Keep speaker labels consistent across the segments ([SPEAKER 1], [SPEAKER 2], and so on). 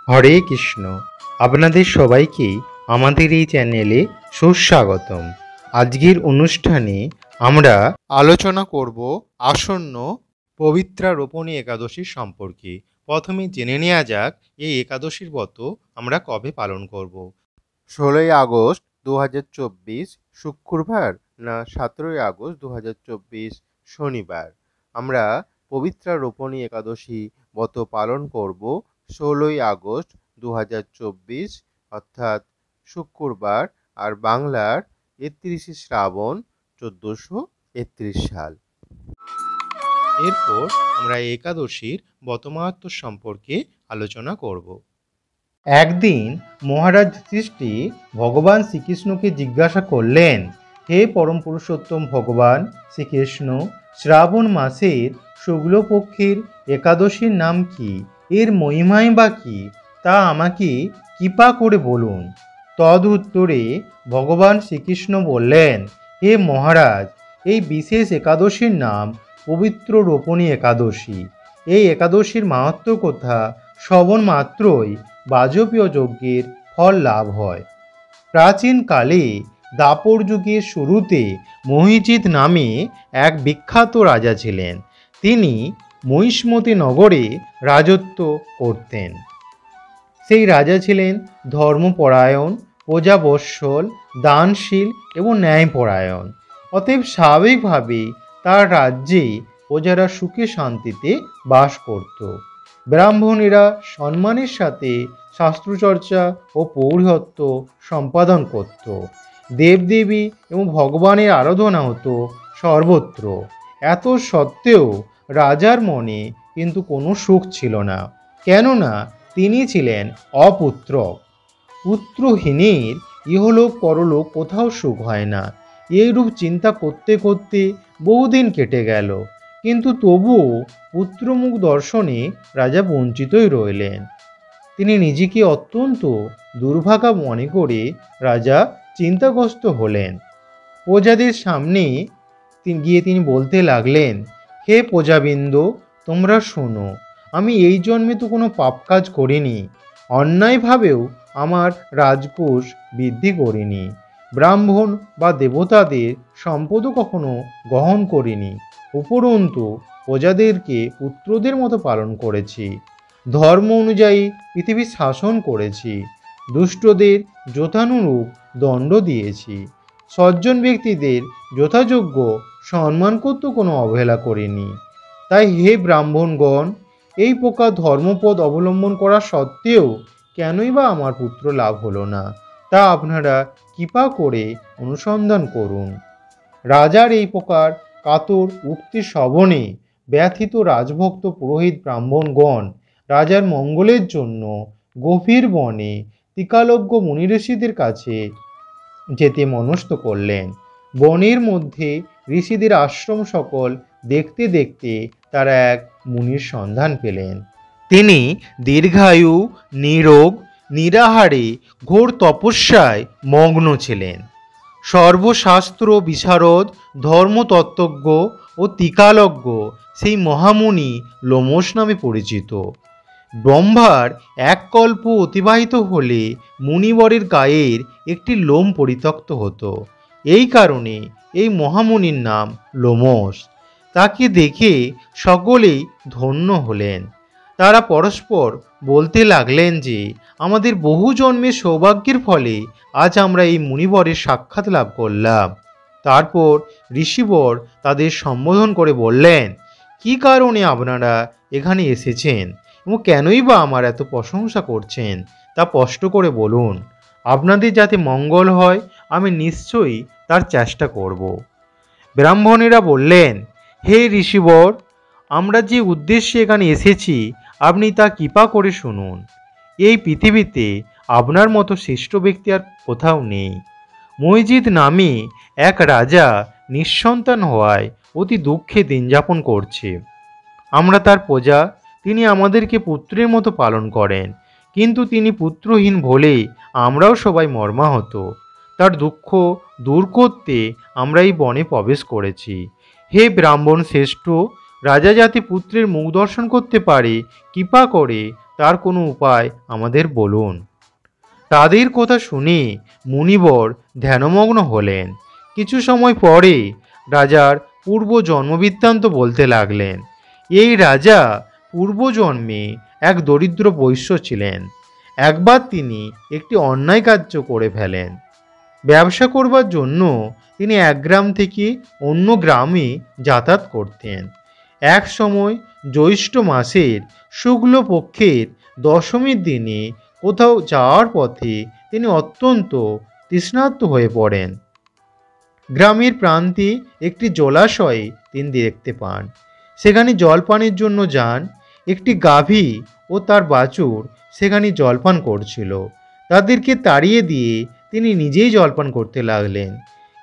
[SPEAKER 1] হরে কৃষ্ণ। আপনাদের সবাইকে আমাদের এই চ্যানেলে সুস্বাগতম। আজকের অনুষ্ঠানে আমরা আলোচনা করব আসন্ন পবিত্রা রোপণী একাদশী সম্পর্কে। প্রথমে জেনে নেওয়া যাক এই একাদশীর ব্রত আমরা কবে পালন করব। 16ই আগস্ট 2024 শুক্রবার না 17ই আগস্ট 2024 শনিবার আমরা পবিত্রা রোপণী একাদশী ব্রত পালন করব 16ই আগস্ট 2024 অর্থাৎ শুক্রবার, আর বাংলার 31শে শ্রাবণ 1431 সাল। এরপর আমরা একাদশীর ব্রতমাহাত্ম্য সম্পর্কে আলোচনা করব। একদিন মহারাজ সৃষ্টি ভগবান শ্রীকৃষ্ণকে জিজ্ঞাসা করলেন, হে পরম পুরুষোত্তম ভগবান শ্রীকৃষ্ণ, শ্রাবণ মাসের শুক্লপক্ষের একাদশীর নাম কি, এর মহিমাই বা কি, তা আমাকে কৃপা করে বলুন। তদ উত্তরে ভগবান শ্রীকৃষ্ণ বললেন, হে মহারাজ, এই বিশেষ একাদশীর নাম পবিত্র রোপণী একাদশী। এই একাদশীর মাহাত্ম্য কথা শ্রবণ মাত্রই বাজপেয় যজ্ঞের ফল লাভ হয়। প্রাচীনকালে দাপর যুগের শুরুতে মহিজিৎ নামে এক বিখ্যাত রাজা ছিলেন। তিনি মহিষ্মতি নগরে রাজত্ব করতেন। সেই রাজা ছিলেন ধর্মপরায়ণ, প্রজাবৎসল, দানশীল এবং ন্যায়পরায়ণ। অতএব স্বাভাবিকভাবেই তার রাজ্যে প্রজারা সুখে শান্তিতে বাস করত। ব্রাহ্মণেরা সম্মানের সাথে শাস্ত্রচর্চা ও পৌরোহিত্য সম্পাদন করত। দেবদেবী এবং ভগবানের আরাধনা হতো সর্বত্র। এত সত্ত্বেও রাজার মনে কিন্তু কোনো সুখ ছিল না, কেননা তিনি ছিলেন অপুত্রক। পুত্রহীনের ইহলোক পরলোক কোথাও সুখ হয় না। এইরূপ চিন্তা করতে করতে বহুদিন কেটে গেল, কিন্তু তবুও পুত্রমুখ দর্শনে রাজা বঞ্চিতই রইলেন। তিনি নিজেকে অত্যন্ত দুর্ভাগা মনে করে রাজা চিন্তাগ্রস্ত হলেন। প্রজাদের সামনে গিয়ে তিনি বলতে লাগলেন, হে প্রজাবৃন্দ, তোমরা শোনো, আমি এই জন্মে তো কোনো পাপ কাজ করিনি, অন্যায়ভাবেও আমার রাজকোষ বৃদ্ধি করিনি, ব্রাহ্মণ বা দেবতাদের সম্পদও কখনো গ্রহণ করিনি, উপরন্তু প্রজাদেরকে পুত্রদের মতো পালন করেছি, ধর্ম অনুযায়ী পৃথিবীর শাসন করেছি, দুষ্টদের যথানুরূপ দণ্ড দিয়েছি, সজ্জন ব্যক্তিদের যথাযোগ্য সম্মান করতে কোনো অবহেলা করিনি। তাই হে ব্রাহ্মণগণ, এই প্রকার ধর্মপদ অবলম্বন করা সত্ত্বেও কেনই বা আমার পুত্র লাভ হলো না, তা আপনারা কৃপা করে অনুসন্ধান করুন। রাজার এই প্রকার কাতর উক্তি শ্রবণে ব্যথিত রাজভক্ত পুরোহিত ব্রাহ্মণগণ রাজার মঙ্গলের জন্য গভীর বনে ত্রিকালজ্ঞ মুনিঋষিদের কাছে যেতে মনস্থ করলেন। বনের মধ্যে ঋষিদের আশ্রম সকল দেখতে দেখতে তারা এক মুনির সন্ধান পেলেন। তিনি দীর্ঘায়ু, নিরোগ, নিরাহারে ঘোর তপস্যায় মগ্ন ছিলেন। সর্বশাস্ত্র বিশারদ, ধর্মতত্ত্বজ্ঞ ও ত্রিকালজ্ঞ সেই মহামুনি লোমশ নামে পরিচিত। ব্রহ্মার এক কল্প অতিবাহিত হলে মুনিবরের গায়ের একটি লোম পরিত্যক্ত হতো। এই কারণে এই মহামুনির নাম লোমশ। তাকে দেখে সকলেই ধন্য হলেন। তারা পরস্পর বলতে লাগলেন যে আমাদের বহু জন্মের সৌভাগ্যের ফলে আজ আমরা এই মুনিবরের সাক্ষাৎ লাভ করলাম। তারপর ঋষিবর তাদের সম্বোধন করে বললেন, কি কারণে আপনারা এখানে এসেছেন এবং কেনই বা আমার এত প্রশংসা করছেন, তা স্পষ্ট করে বলুন। আপনাদের যাতে মঙ্গল হয় আমি নিশ্চয়ই তার চেষ্টা করব। ব্রাহ্মণেরা বললেন, হে ঋষিবর, আমরা যে উদ্দেশ্যে এখানে এসেছি আপনি তা কৃপা করে শুনুন। এই পৃথিবীতে আপনার মতো শ্রেষ্ঠ ব্যক্তি আর কোথাও নেই। মহিজিৎ নামে এক রাজা নিঃসন্তান হওয়ায় অতি দুঃখে দিন যাপন করছে। আমরা তার প্রজা, তিনি আমাদেরকে পুত্রের মতো পালন করেন, কিন্তু তিনি পুত্রহীন বলে আমরাও সবাই মর্মাহত। তার দুঃখ দূর করতে আমরা এই বনে প্রবেশ করেছি। হে ব্রাহ্মণ শ্রেষ্ঠ, রাজা যাতে পুত্রের মুখ দর্শন করতে পারে কৃপা করে তার কোনো উপায় আমাদের বলুন। তাদের কথা শুনে মুনিবর ধ্যানমগ্ন হলেন। কিছু সময় পরে রাজার পূর্ব জন্মবৃত্তান্ত বলতে লাগলেন। এই রাজা পূর্বজন্মে এক দরিদ্র বৈশ্য ছিলেন। একবার তিনি একটি অন্যায় কার্য করে ফেলেন। ব্যবসা করবার জন্য তিনি এক গ্রাম থেকে অন্য গ্রামে যাতায়াত করতেন। এক সময় জ্যৈষ্ঠ মাসের শুক্লপক্ষের দশমীর দিনে কোথাও যাওয়ার পথে তিনি অত্যন্ত তৃষ্ণার্ত হয়ে পড়েন। গ্রামের প্রান্তে একটি জলাশয়ে তিনি দেখতে পান। সেখানে জলপানের জন্য যান। একটি গাভী ও তার বাছুর সেখানে জলপান করছিল। তাদেরকে তাড়িয়ে দিয়ে তিনি নিজেই জলপান করতে লাগলেন।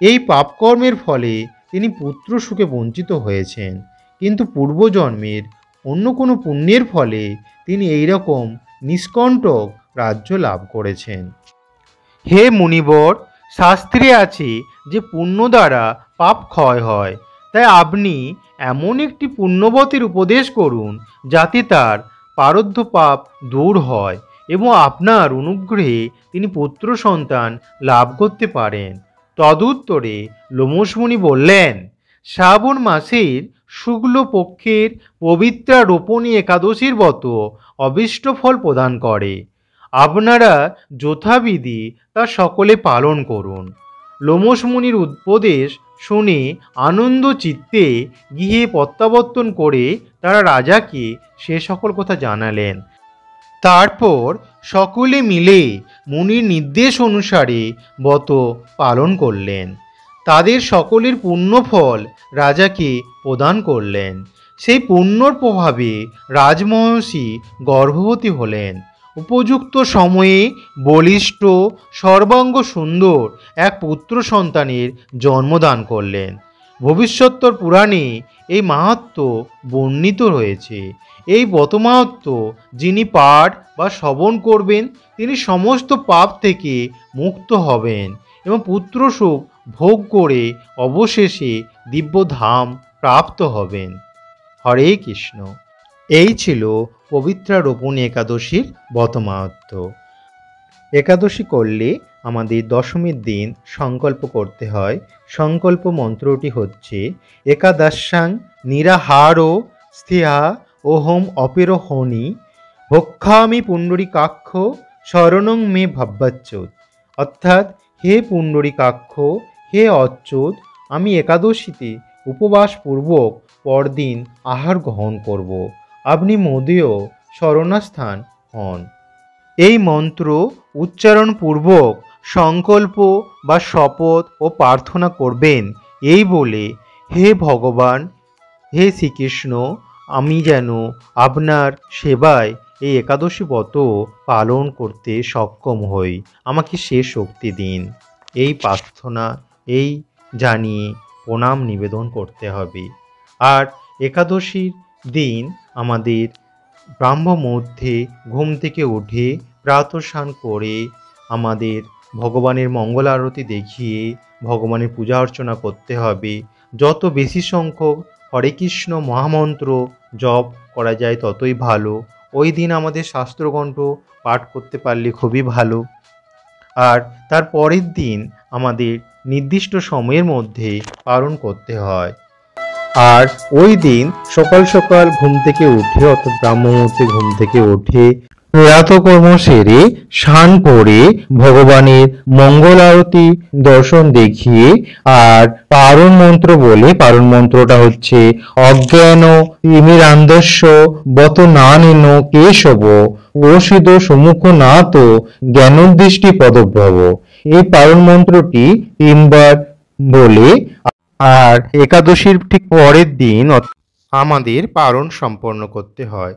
[SPEAKER 1] এই পাপকর্মের ফলে তিনি পুত্র সুখে বঞ্চিত হয়েছেন, কিন্তু পূর্বজন্মের অন্য কোনো পুণ্যের ফলে তিনি এইরকম নিষ্কণ্টক রাজ্য লাভ করেছেন। হে মুনিবর, শাস্ত্রে আছে যে পুণ্য দ্বারা পাপ ক্ষয় হয়। তাই আপনি এমন একটি পুণ্যবতীর উপদেশ করুন যাতে তার প্রারব্ধ পাপ দূর হয় এবং আপনার অনুগ্রহে তিনি পুত্র সন্তান লাভ করতে পারেন। তদুত্তরে লোমশমুনি বললেন, শ্রাবণ মাসের শুক্লপক্ষের পবিত্রা রোপণী একাদশীর ব্রত অভীষ্ট ফল প্রদান করে। আপনারা যথাবিধি তা সকলে পালন করুন। লোমশমুনির উপদেশ শুনে আনন্দ চিত্তে গৃহে প্রত্যাবর্তন করে তারা রাজাকে সে সকল কথা জানালেন। তারপর সকলে মিলে মুনির নির্দেশ অনুসারে ব্রত পালন করলেন। তাদের সকলের পুণ্যফল রাজাকে প্রদান করলেন। সেই পুণ্যর প্রভাবে রাজমহিষী গর্ভবতী হলেন। উপযুক্ত সময়ে বলিষ্ঠ সর্বাঙ্গ সুন্দর এক পুত্র সন্তানের জন্মদান করলেন। ভবিষ্যত্তর পুরাণে এই মাহাত্ম্য বর্ণিত রয়েছে। এই ব্রতমাহাত্ম্য যিনি পাঠ বা শ্রবণ করবেন তিনি সমস্ত পাপ থেকে মুক্ত হবেন এবং পুত্র সুখ ভোগ করে অবশেষে দিব্যধাম প্রাপ্ত হবেন। হরে কৃষ্ণ। এই ছিল পবিত্রা রোপণী একাদশীর ব্রতমাহাত্ম্য। একাদশী করলে আমাদের দশমীর দিন সংকল্প করতে হয়। সংকল্প মন্ত্রটি হচ্ছে, একাদশাং নিরাহারো স্থিহা ওহম অপেরোহনি ভক্ষামি পুণ্ডরীকাক্ষ শরণং মে ভাব্যাচ্যুত। অর্থাৎ, হে পুণ্ডরীকাক্ষ, হে অচ্যুত, আমি একাদশীতে উপবাসপূর্বক পরদিন আহার গ্রহণ করব। আপনি মোদীয় শরণাস্থান হন। এই মন্ত্র উচ্চারণপূর্বক সংকল্প বা শপথ ও প্রার্থনা করবেন এই বলে, হে ভগবান, হে শ্রীকৃষ্ণ, আমি যেন আপনার সেবায় এই একাদশী ব্রত পালন করতে সক্ষম হই, আমাকে সে শক্তি দিন। এই প্রার্থনা এই জানিয়ে প্রণাম নিবেদন করতে হবে। আর একাদশীর দিন আমাদের ব্রাহ্ম মুহূর্তে ঘুম থেকে উঠে প্রাতঃস্নান করে আমাদের ভগবানের মঙ্গল আরতি দেখিয়ে ভগবানের পূজা অর্চনা করতে হবে। যত বেশি সংখ্যক হরে কৃষ্ণ মহামন্ত্র জপ করা যায় ততই ভালো। ওই দিন আমাদের শাস্ত্রগ্রন্থ পাঠ করতে পারলে খুবই ভালো। আর তার পরের দিন আমাদের নির্দিষ্ট সময়ের মধ্যে পালন করতে হয়। আর ওই দিন সকাল সকাল ঘুম থেকে উঠে, অর্থাৎ ব্রাহ্ম মুহূর্তে ঘুম থেকে উঠে প্রাতঃকর্ম সেরে স্নান করে ভগবানের মঙ্গল আরতি দর্শন দেখিয়ে আর পারণ মন্ত্র বলে, পারণ মন্ত্রটা হচ্ছে অজ্ঞান তিমিরান্ধস্য বত নানেন কেশব ওষিদ সম্মুখ নাত জ্ঞানোদৃষ্টি পদভ্রব। এই পারণ মন্ত্রটি 3 বার বলে আর একাদশীর ঠিক পরের দিন আমাদের পারণ সম্পন্ন করতে হয়।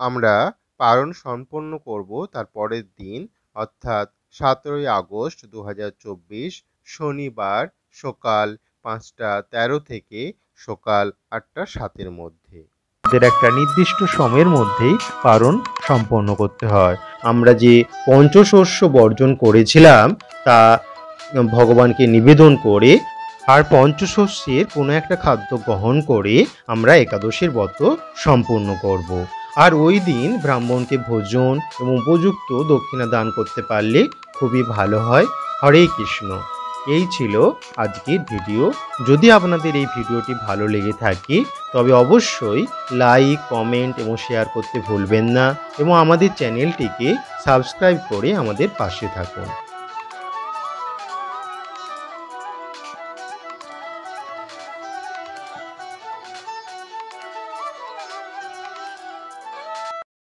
[SPEAKER 1] আমরা পারণ সম্পন্ন করব তার পরের দিন, অর্থাৎ 17ই আগস্ট 2024 শনিবার সকাল 5টা13 থেকে সকাল 8টা7 মধ্যে। আমাদের একটা নির্দিষ্ট সময়ের মধ্যেই পারণ সম্পন্ন করতে হয়। আমরা যে পঞ্চশস্য বর্জন করেছিলাম তা ভগবানকে নিবেদন করে আর পঞ্চশস্যের কোনো একটা খাদ্য গ্রহণ করে আমরা একাদশীর ব্রত সম্পূর্ণ করব। আর ওই দিন ব্রাহ্মণকে ভোজন এবং উপযুক্ত দক্ষিণা দান করতে পারলে খুবই ভালো হয়। হরে কৃষ্ণ। এই ছিল আজকের ভিডিও। যদি আপনাদের এই ভিডিওটি ভালো লেগে থাকে তবে অবশ্যই লাইক, কমেন্ট এবং শেয়ার করতে ভুলবেন না এবং আমাদের চ্যানেলটিকে সাবস্ক্রাইব করে আমাদের পাশে থাকুন।